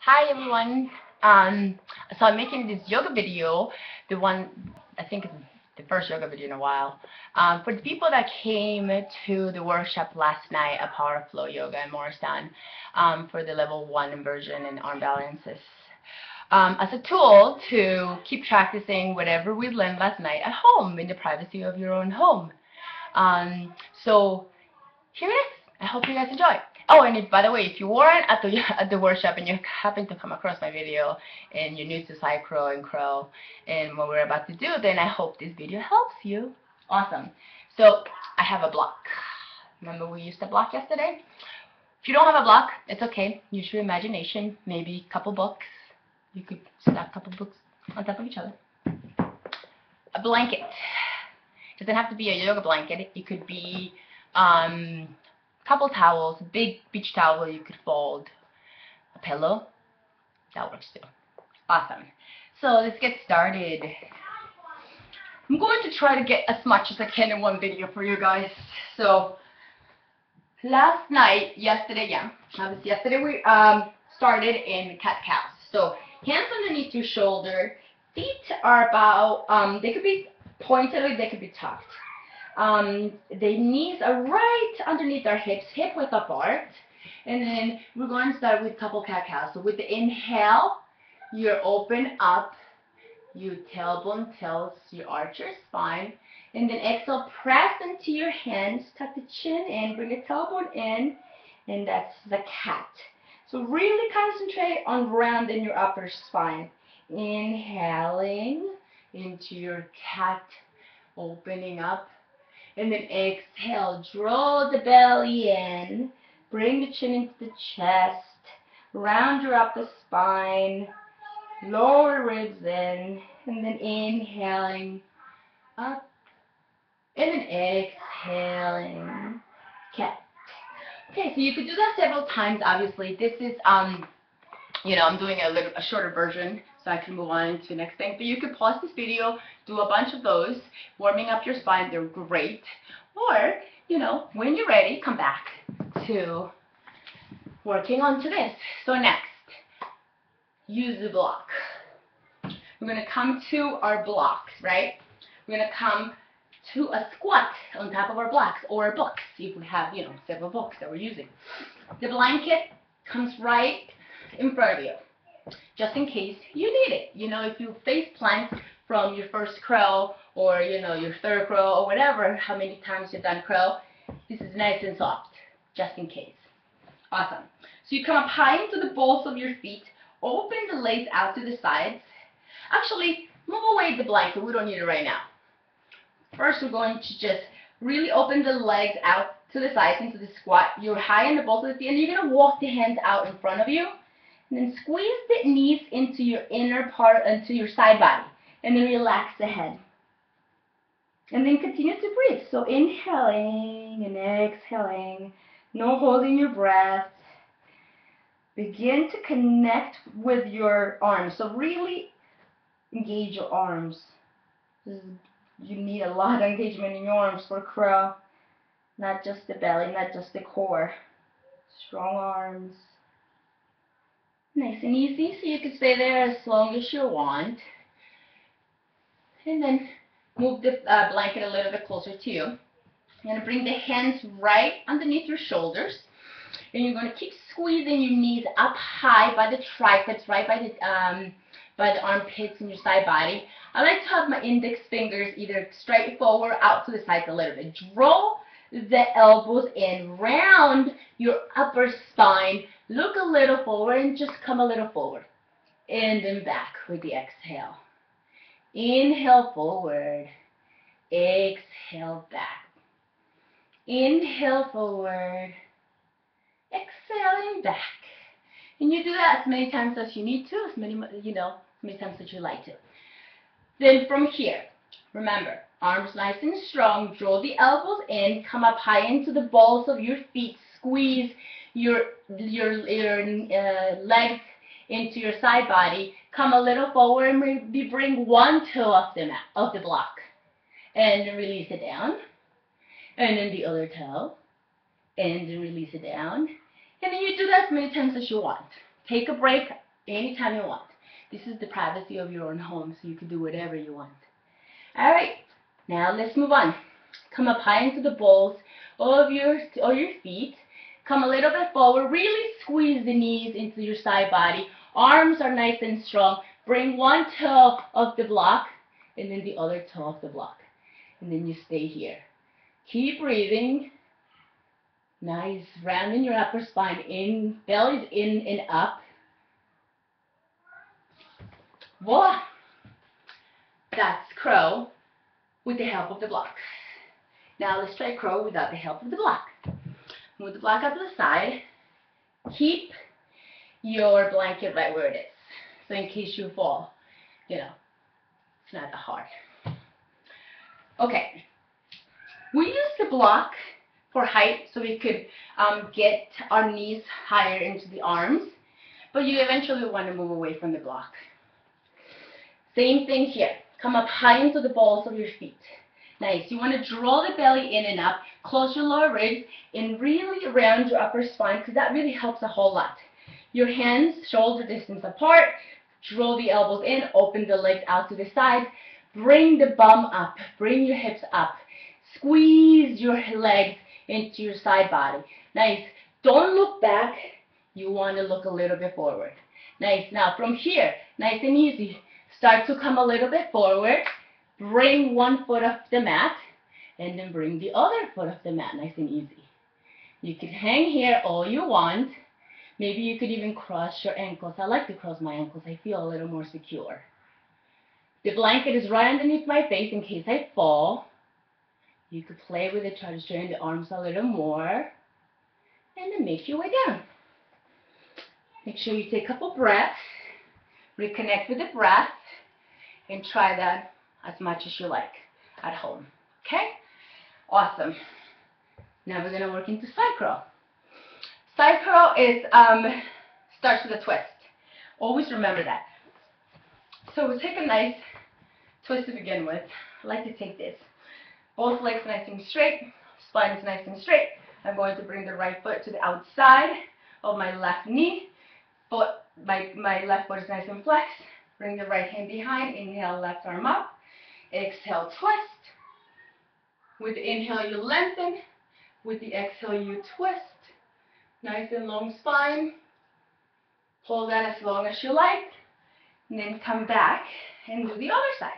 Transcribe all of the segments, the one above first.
Hi everyone. So I'm making this yoga video, the one I think it's the first yoga video in a while. For the people that came to the workshop last night, a power flow yoga and more done for the level 1 inversion and arm balances. As a tool to keep practicing whatever we learned last night at home in the privacy of your own home. So here it is. I hope you guys enjoy. Oh, and by the way, if you weren't at the workshop and you happen to come across my video and you're new to side crow and crow and what we're about to do, then I hope this video helps you. Awesome. So I have a block. Remember we used a block yesterday? If you don't have a block, it's okay. Use your imagination. Maybe a couple books. You could stack a couple books on top of each other. A blanket. It doesn't have to be a yoga blanket. It could be couple towels, big beach towel you could fold, a pillow, that works too. Awesome. So let's get started. I'm going to try to get as much as I can in one video for you guys. So yesterday we started in cat-cows. So hands underneath your shoulder, feet are about, they could be pointed or they could be tucked. The knees are right underneath our hips, hip width apart. And then we're going to start with couple cat-cows. So with the inhale, you're open up, you tailbone tilts, you arch your spine. And then exhale, press into your hands, tuck the chin in, bring the tailbone in, and that's the cat. So really concentrate on rounding your upper spine. Inhaling into your cat, opening up. And then exhale, draw the belly in, bring the chin into the chest, round your upper spine, lower ribs in, and then inhaling up, and then exhaling, cat. Okay, so you could do that several times, obviously. This is, I'm doing a shorter version so I can move on to the next thing. But you could pause this video, do a bunch of those, warming up your spine. They're great. Or, when you're ready, come back to working on to this. So next, use the block. We're going to come to our blocks, right? We're going to come to a squat on top of our blocks or books if we have, several books that we're using. The blanket comes right in front of you, just in case you need it. If you face plank from your first crow or, your third crow or whatever, how many times you've done crow, this is nice and soft, just in case. Awesome. So you come up high into the balls of your feet, open the legs out to the sides. Actually, move away the blanket. We don't need it right now. First, we're going to just really open the legs out to the sides into the squat. You're high in the balls of the feet, and you're going to walk the hands out in front of you. And then squeeze the knees into your inner part, into your side body. And then relax the head. And then continue to breathe. So inhaling and exhaling. No holding your breath. Begin to connect with your arms. So really engage your arms. You need a lot of engagement in your arms for crow. Not just the belly, not just the core. Strong arms. Nice and easy, so you can stay there as long as you want. And then move the blanket a little bit closer to you. You're going to bring the hands right underneath your shoulders. And you're going to keep squeezing your knees up high by the triceps, right by the armpits and your side body. I like to have my index fingers either straight forward, out to the sides a little bit. Draw the elbows in, round your upper spine. Look a little forward and just come a little forward. And then back with the exhale. Inhale forward. Exhale back. Inhale forward. Exhaling back. And you do that as many times as you need to, as many times as you like to. Then from here, remember, arms nice and strong. Draw the elbows in. Come up high into the balls of your feet. Squeeze your legs into your side body. Come a little forward and maybe bring one toe off the block. And then release it down. And then the other toe. And then release it down. And then you do that as many times as you want. Take a break anytime you want. This is the privacy of your own home, so you can do whatever you want. All right, now let's move on. Come up high into the balls of your feet. Come a little bit forward. Really squeeze the knees into your side body. Arms are nice and strong. Bring one toe of the block and then the other toe of the block. And then you stay here. Keep breathing. Nice. Rounding your upper spine in. Belly's in and up. Voila. That's crow with the help of the block. Now let's try crow without the help of the block. Move the block up to the side. Keep your blanket right where it is. So in case you fall, it's not that hard. Okay. We use the block for height so we could get our knees higher into the arms. But you eventually want to move away from the block. Same thing here. Come up high into the balls of your feet. Nice. You want to draw the belly in and up, close your lower ribs, and really round your upper spine because that really helps a whole lot. Your hands shoulder distance apart. Draw the elbows in, open the legs out to the side. Bring the bum up. Bring your hips up. Squeeze your legs into your side body. Nice. Don't look back. You want to look a little bit forward. Nice. Now from here, nice and easy. Start to come a little bit forward. Bring one foot off the mat, and then bring the other foot off the mat, nice and easy. You can hang here all you want. Maybe you could even cross your ankles. I like to cross my ankles. I feel a little more secure. The blanket is right underneath my face in case I fall. You could play with it, try to straighten the arms a little more, and then make your way down. Make sure you take a couple breaths, reconnect with the breath, and try that as much as you like at home. Okay? Awesome. Now we're going to work into side curl. Side curl is starts with a twist. Always remember that. So we'll take a nice twist to begin with. I like to take this. Both legs nice and straight. Spine is nice and straight. I'm going to bring the right foot to the outside of my left knee. My left foot is nice and flexed. Bring the right hand behind. Inhale, left arm up. Exhale, twist. With the inhale, you lengthen. With the exhale, you twist. Nice and long spine. Hold that as long as you like. And then come back and do the other side.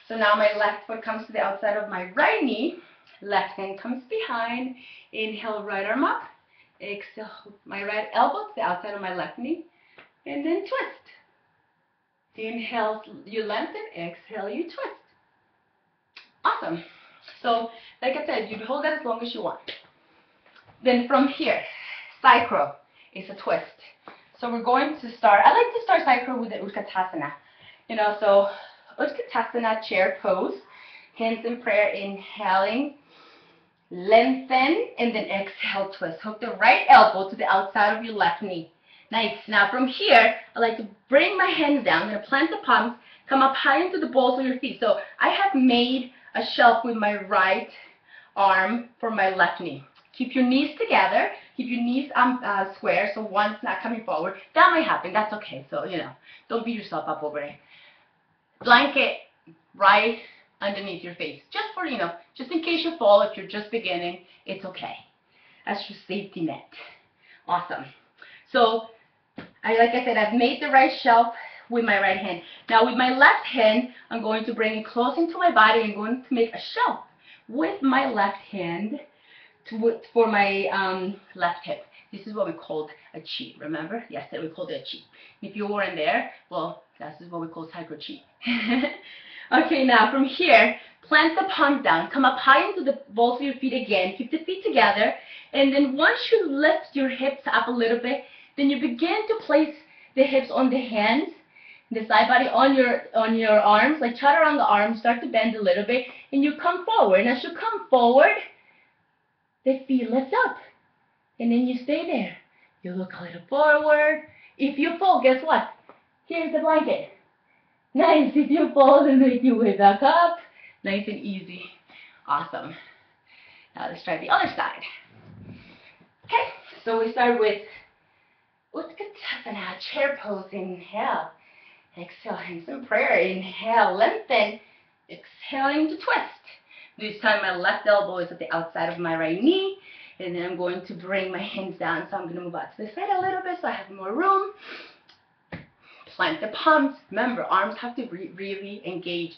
So now my left foot comes to the outside of my right knee. Left hand comes behind. Inhale, right arm up. Exhale, my right elbow to the outside of my left knee. And then twist. Inhale, you lengthen. Exhale, you twist. Awesome. So, like I said, you hold that as long as you want. Then from here, side curl is a twist. So we're going to start, I like to start side curl with the Utkatasana. So Utkatasana, chair pose. Hands in prayer, inhaling. Lengthen, and then exhale, twist. Hook the right elbow to the outside of your left knee. Nice. Now from here, I like to bring my hands down. I'm going to plant the palms, come up high into the balls of your feet. So I have made a shelf with my right arm for my left knee. Keep your knees together. Keep your knees square so one's not coming forward. That might happen. That's okay. So, don't beat yourself up over it. Blanket right underneath your face. Just for, just in case you fall, if you're just beginning, it's okay. That's your safety net. Awesome. So, like I said, I've made the right shelf with my right hand. Now with my left hand, I'm going to bring it close into my body. I'm going to make a shelf with my left hand for my left hip. This is what we called a chi, remember? Yes, we called it a chi. If you weren't there, well, this is what we call sacred chi. Okay, now from here, plant the palms down. Come up high into the balls of your feet again. Keep the feet together. And then once you lift your hips up a little bit, then you begin to place the hips on the hands, the side body on your arms, like try around the arms, start to bend a little bit, and you come forward. And as you come forward, the feet lift up. And then you stay there. You look a little forward. If you fall, guess what? Here's the blanket. Nice. If you fall, then make your way back up. Nice and easy. Awesome. Now let's try the other side. Okay, so we start with Utkatasana. chair pose. Inhale. Exhale, hands in prayer. Inhale, lengthen. Exhaling to twist. This time my left elbow is at the outside of my right knee. And then I'm going to bring my hands down. So I'm going to move out to the side a little bit so I have more room. Plant the palms. Remember, arms have to really engage.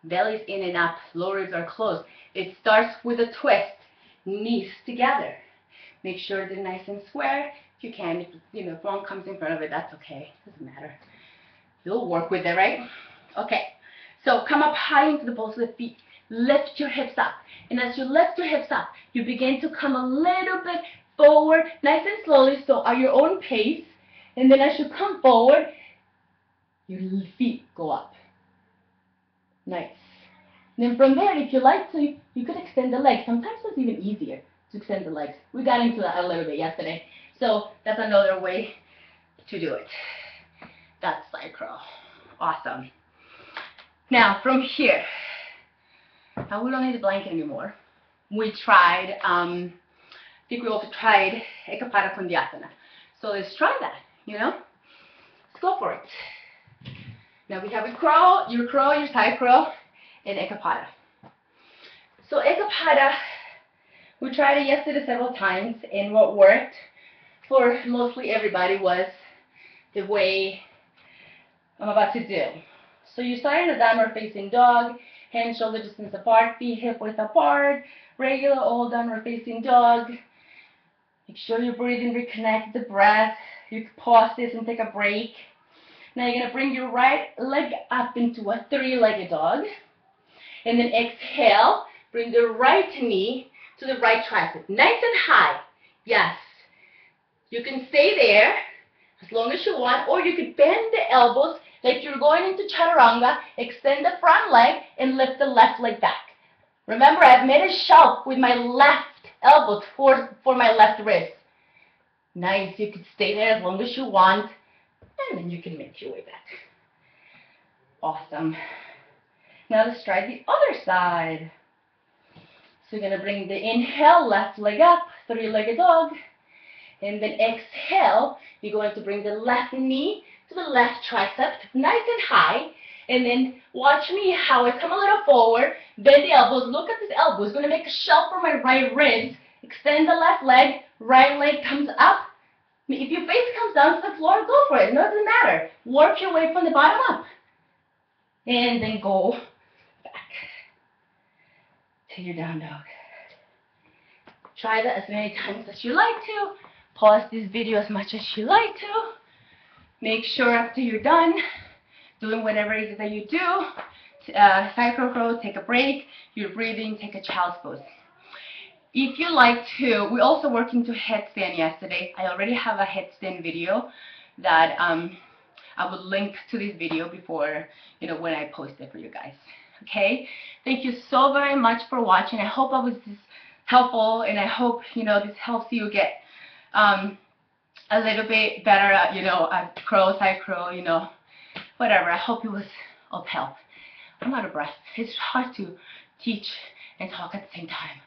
Belly's in and up. Lower ribs are closed. It starts with a twist. Knees together. Make sure they're nice and square. If you can, if one comes in front of it, that's okay. Doesn't matter. You'll work with it, right? Okay. So come up high into the balls of the feet. Lift your hips up. And as you lift your hips up, you begin to come a little bit forward, nice and slowly, so at your own pace. And then as you come forward, your feet go up. Nice. And then from there, if you like to, you could extend the legs. Sometimes it's even easier to extend the legs. We got into that a little bit yesterday. So that's another way to do it. That's side curl. Awesome. Now from here, now we don't need the blanket anymore. We tried, I think we also tried Koundiyanasana. So let's try that, Let's go for it. Now we have your curl, your side curl, and Ekapada. So Ekapada, we tried it yesterday several times, and what worked for mostly everybody was the way I'm about to do. So you start in a downward facing dog, hands shoulder distance apart, feet hip width apart, regular old downward facing dog. Make sure you're breathing, reconnect the breath. You can pause this and take a break. Now you're going to bring your right leg up into a three-legged dog. And then exhale, bring the right knee to the right tricep. Nice and high. Yes. You can stay there as long as you want, or you could bend the elbows like you're going into chaturanga, extend the front leg, and lift the left leg back. Remember, I've made a shelf with my left elbow for my left wrist. Nice. You could stay there as long as you want, and then you can make your way back. Awesome. Now let's try the other side. So you're going to bring the inhale, left leg up, three-legged dog. And then exhale, you're going to bring the left knee to the left tricep, nice and high. And then watch me how I come a little forward, bend the elbows, look at this elbow. It's going to make a shelf for my right ribs. Extend the left leg, right leg comes up. If your face comes down to the floor, go for it. No, it doesn't matter. Work your way from the bottom up. And then go back to your down dog. Try that as many times as you like to. Pause this video as much as you like to. Make sure after you're done doing whatever it is that you do, side curl, take a break. You're breathing, take a child's pose. If you like to, we're also working to headstand yesterday. I already have a headstand video that I will link to this video before, when I post it for you guys. Okay? Thank you so very much for watching. I hope I was helpful, and I hope, this helps you get a little bit better at, at curl, side curl, whatever. I hope it was of help. I'm out of breath. It's hard to teach and talk at the same time.